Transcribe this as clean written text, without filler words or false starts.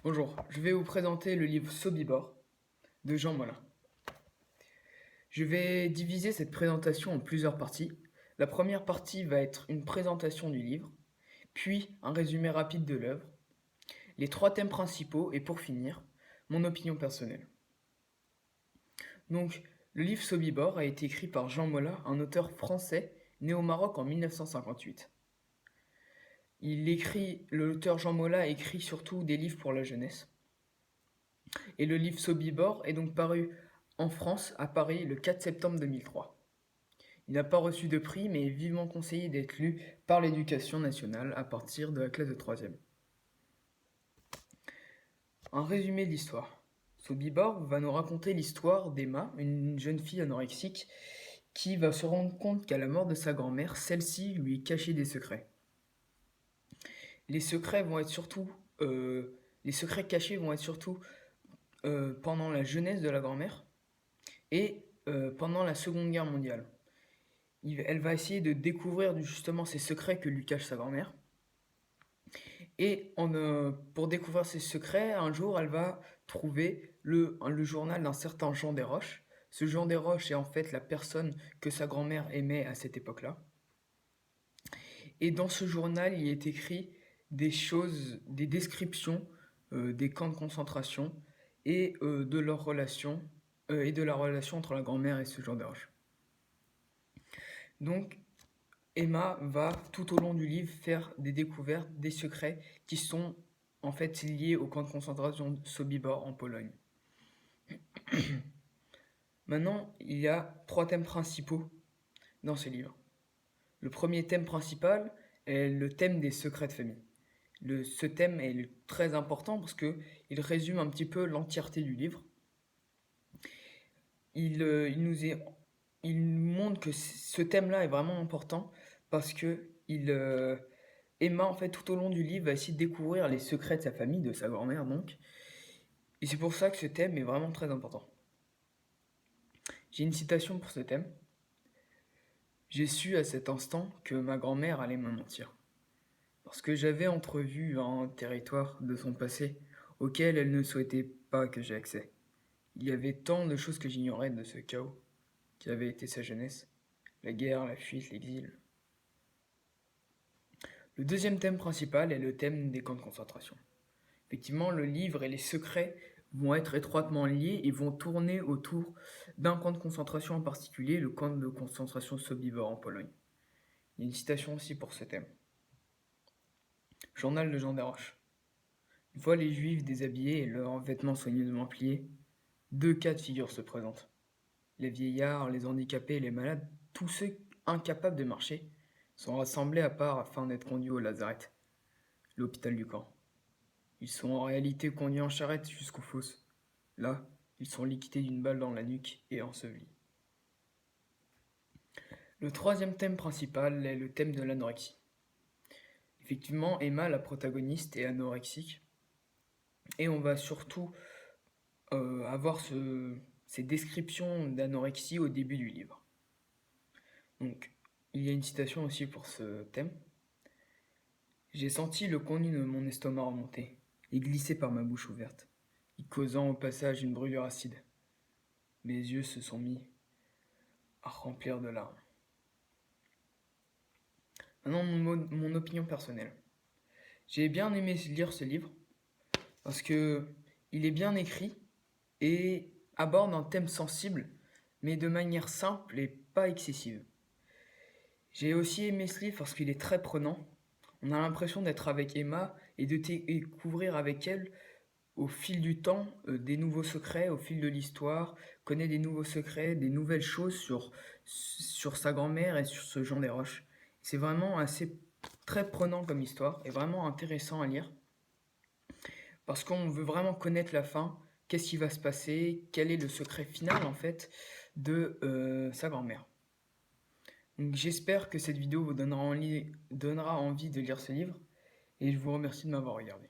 Bonjour, je vais vous présenter le livre Sobibor de Jean Moulin. Je vais diviser cette présentation en plusieurs parties. La première partie va être une présentation du livre, puis un résumé rapide de l'œuvre, les 3 thèmes principaux et pour finir, mon opinion personnelle. Donc, le livre Sobibor a été écrit par Jean Moulin, un auteur français né au Maroc en 1958. L'auteur Jean Moulin écrit surtout des livres pour la jeunesse. Et le livre Sobibor est donc paru en France, à Paris, le 4 septembre 2003. Il n'a pas reçu de prix, mais est vivement conseillé d'être lu par l'éducation nationale à partir de la classe de 3e. Un résumé de l'histoire. Sobibor va nous raconter l'histoire d'Emma, une jeune fille anorexique, qui va se rendre compte qu'à la mort de sa grand-mère, celle-ci lui cachait des secrets. Les secrets cachés vont être surtout pendant la jeunesse de la grand-mère et pendant la Seconde Guerre mondiale. Elle va essayer de découvrir justement ces secrets que lui cache sa grand-mère. Et pour découvrir ces secrets, un jour, elle va trouver le journal d'un certain Jean Desroches. Ce Jean Desroches est en fait la personne que sa grand-mère aimait à cette époque-là. Et dans ce journal, il est écrit des descriptions des camps de concentration et de leur relation, et de la relation entre la grand-mère et ce Jean Desroches. Donc, Emma va tout au long du livre faire des découvertes, des secrets qui sont en fait liés au camp de concentration de Sobibor en Pologne. Maintenant, il y a 3 thèmes principaux dans ce livre. Le premier thème principal est le thème des secrets de famille. Ce thème est très important parce qu'il résume un petit peu l'entièreté du livre. Il montre que ce thème-là est vraiment important parce que Emma, en fait, tout au long du livre, va essayer de découvrir les secrets de sa famille, de sa grand-mère donc. Et c'est pour ça que ce thème est vraiment très important. J'ai une citation pour ce thème. « J'ai su à cet instant que ma grand-mère allait me mentir. Parce que j'avais entrevu un territoire de son passé auquel elle ne souhaitait pas que j'aie accès. Il y avait tant de choses que j'ignorais de ce chaos qui avait été sa jeunesse, la guerre, la fuite, l'exil. » Le deuxième thème principal est le thème des camps de concentration. Effectivement, le livre et les secrets vont être étroitement liés et vont tourner autour d'un camp de concentration en particulier, le camp de concentration Sobibor en Pologne. Il y a une citation aussi pour ce thème. Journal de Jean Desroches. Une fois les Juifs déshabillés et leurs vêtements soigneusement pliés, 2 cas de figure se présentent. Les vieillards, les handicapés et les malades, tous ceux incapables de marcher, sont rassemblés à part afin d'être conduits au lazaret, l'hôpital du camp. Ils sont en réalité conduits en charrette jusqu'aux fosses. Là, ils sont liquidés d'une balle dans la nuque et ensevelis. Le troisième thème principal est le thème de l'anorexie. Effectivement, Emma, la protagoniste, est anorexique. Et on va surtout avoir ces descriptions d'anorexie au début du livre. Donc, il y a une citation aussi pour ce thème. « J'ai senti le contenu de mon estomac remonter et glisser par ma bouche ouverte, y causant au passage une brûlure acide. Mes yeux se sont mis à remplir de larmes. » Maintenant, mon opinion personnelle. J'ai bien aimé lire ce livre parce que il est bien écrit et aborde un thème sensible, mais de manière simple et pas excessive. J'ai aussi aimé ce livre parce qu'il est très prenant. On a l'impression d'être avec Emma et de découvrir avec elle au fil du temps des nouveaux secrets, au fil de l'histoire, connaît des nouveaux secrets, des nouvelles choses sur sa grand-mère et sur ce Jean Desroches. C'est vraiment très prenant comme histoire et vraiment intéressant à lire parce qu'on veut vraiment connaître la fin, qu'est-ce qui va se passer, quel est le secret final en fait de sa grand-mère. Donc j'espère que cette vidéo vous donnera envie de lire ce livre et je vous remercie de m'avoir regardé.